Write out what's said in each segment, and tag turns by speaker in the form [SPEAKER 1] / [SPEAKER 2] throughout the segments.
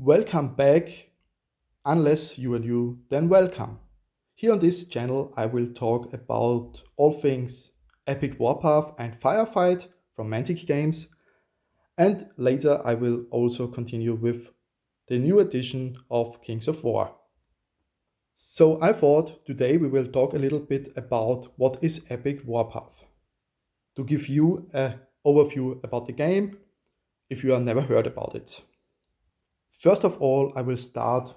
[SPEAKER 1] Welcome back. Unless you are new, then welcome. Here on this channel, I will talk about all things Epic Warpath and Firefight from Mantic Games, and later I will also continue with the new edition of Kings of War. So I thought today we will talk a little bit about what is Epic Warpath, to give you an overview about the game if you have never heard about it. First of all, I will start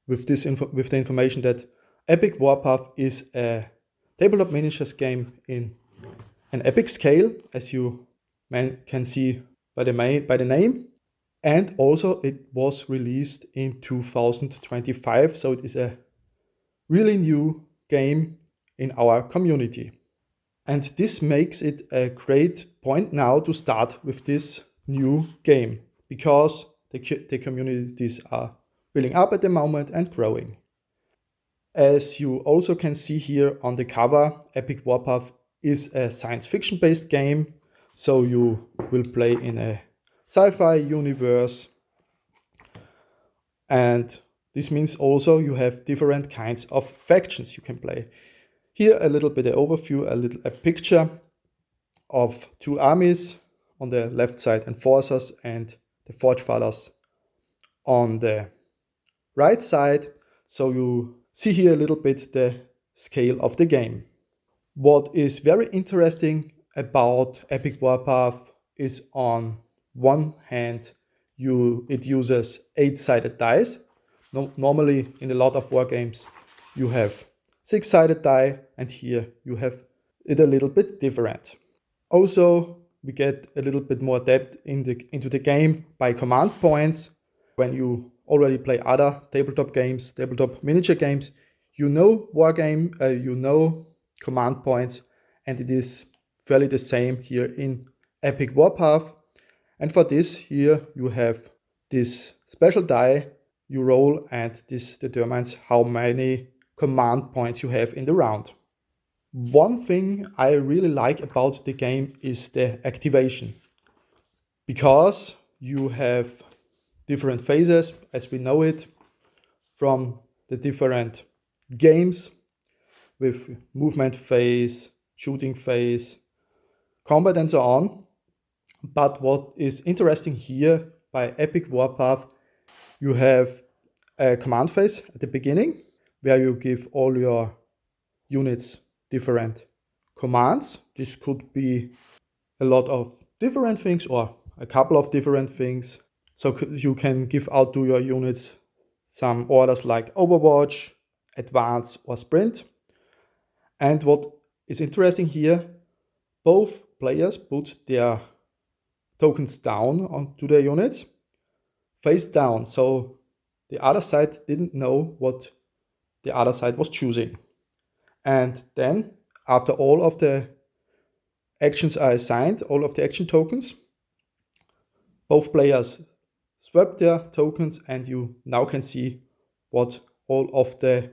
[SPEAKER 1] with the information that Epic Warpath is a tabletop miniatures game in an epic scale, as you can see by the name. And also it was released in 2025, so it is a really new game in our community. And this makes it a great point now to start with this new game, because the communities are building up at the moment and growing. As you also can see here on the cover, Epic Warpath is a science fiction based game, so you will play in a sci-fi universe, and this means also you have different kinds of factions you can play. Here a little bit of overview, a picture of two armies on the left side, enforcers and the Forgefathers on the right side. So you see here a little bit the scale of the game. What is very interesting about Epic Warpath is, on one hand, it uses 8-sided dice. Normally in a lot of war games you have 6-sided die, and here you have it a little bit different. Also, we get a little bit more depth into the game by command points. When you already play other tabletop games, tabletop miniature games, you know you know command points, and it is fairly the same here in Epic Warpath. And for this, here you have this special die you roll, and this determines how many command points you have in the round. One thing I really like about the game is the activation, because you have different phases as we know it from the different games, with movement phase, shooting phase, combat and so on. But what is interesting here by Epic Warpath, you have a command phase at the beginning where you give all your units different commands. This could be a lot of different things or a couple of different things. So you can give out to your units some orders like Overwatch, Advance or Sprint. And what is interesting here, both players put their tokens down onto their units, face down, so the other side didn't know what the other side was choosing. And then, after all of the actions are assigned, all of the action tokens, both players swap their tokens, and you now can see what all of the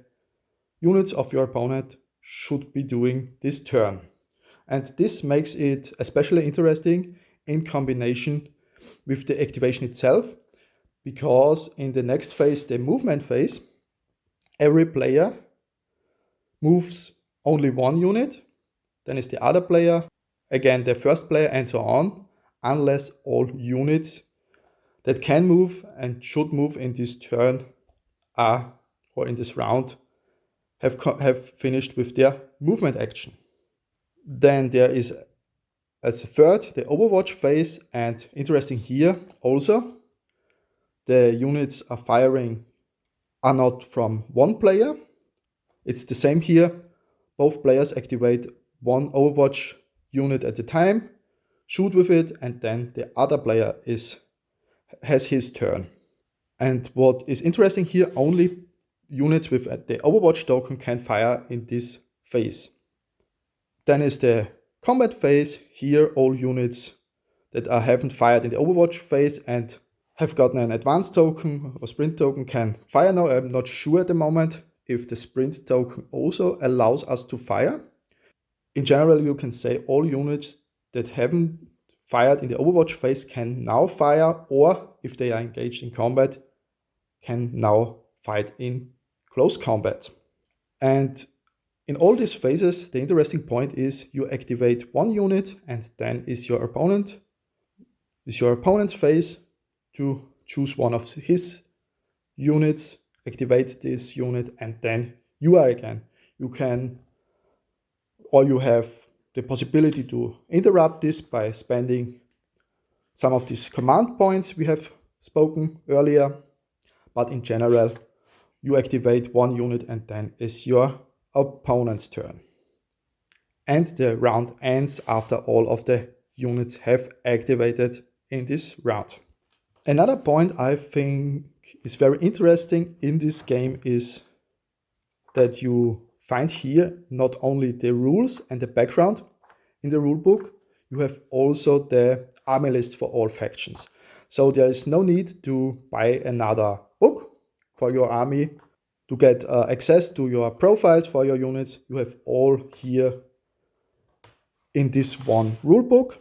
[SPEAKER 1] units of your opponent should be doing this turn. And this makes it especially interesting in combination with the activation itself, because in the next phase, the movement phase, every player moves only one unit, then is the other player, again the first player, and so on, unless all units that can move and should move in this turn are, or in this round, have finished with their movement action. Then there is, as a third, the Overwatch phase, and interesting here also, the units are firing are not from one player. It's the same here. Both players activate one Overwatch unit at a time, shoot with it, and then the other player has his turn. And what is interesting here, only units with the Overwatch token can fire in this phase. Then is the combat phase. Here all units that haven't fired in the Overwatch phase and have gotten an advanced token or sprint token can fire now. I'm not sure at the moment if the sprint token also allows us to fire. In general, you can say all units that haven't fired in the Overwatch phase can now fire, or if they are engaged in combat, can now fight in close combat. And in all these phases, the interesting point is you activate one unit and then is your opponent's phase to choose one of his units, activate this unit, and then you are again. You can, or you have the possibility to interrupt this by spending some of these command points we have spoken earlier. But in general, you activate one unit and then is your opponent's turn. And the round ends after all of the units have activated in this round. Another point I think is very interesting in this game is that you find here not only the rules and the background in the rulebook, you have also the army list for all factions. So there is no need to buy another book for your army to get access to your profiles for your units. You have all here in this one rulebook.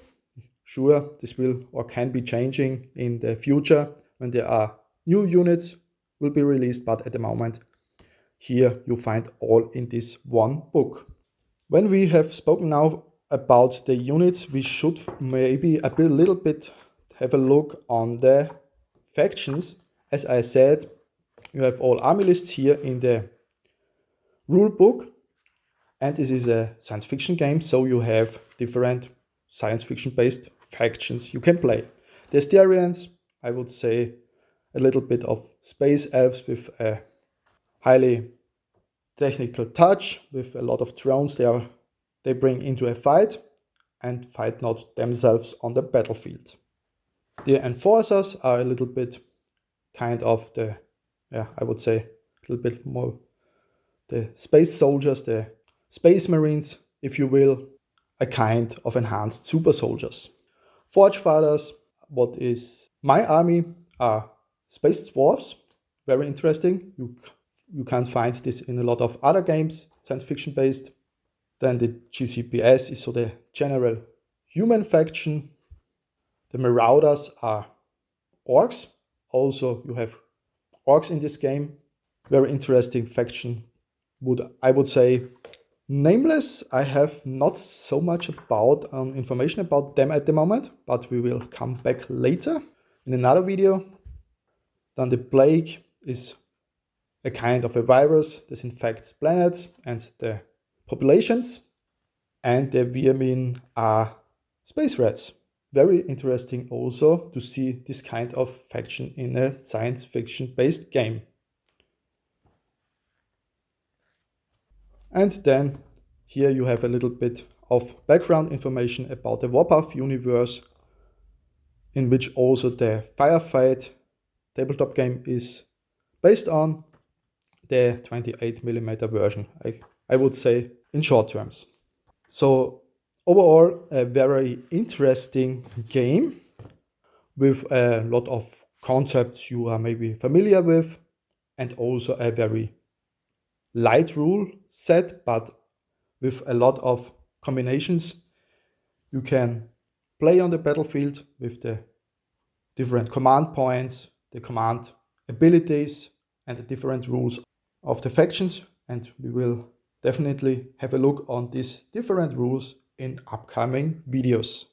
[SPEAKER 1] Sure, this will or can be changing in the future when there are new units will be released, but at the moment here you find all in this one book. When we have spoken now about the units, we should maybe little bit have a look on the factions. As I said, you have all army lists here in the rule book, and this is a science fiction game, so you have different science fiction based factions you can play. The Asterians, I would say a little bit of space elves with a highly technical touch, with a lot of drones they bring into a fight and fight not themselves on the battlefield. The enforcers are a little bit kind of I would say a little bit more the space soldiers, the space marines, if you will, a kind of enhanced super soldiers. Forge Fathers, what is my army, are space dwarves, very interesting. You can't find this in a lot of other games, science fiction based. Then the GCPS is so the general human faction. The Marauders are orcs. Also, you have orcs in this game. Very interesting faction. I would say nameless. I have not so much about information about them at the moment, but we will come back later in another video. Then the plague is a kind of a virus that infects planets and the populations. And the vermin are space rats. Very interesting also to see this kind of faction in a science fiction based game. And then here you have a little bit of background information about the Warpath universe, in which also the Firefight tabletop game is based on the 28mm version, I would say in short terms. So overall, a very interesting game with a lot of concepts you are maybe familiar with, and also a very light rule set, but with a lot of combinations you can play on the battlefield with the different command points, the command abilities, and the different rules of the factions. And we will definitely have a look on these different rules in upcoming videos.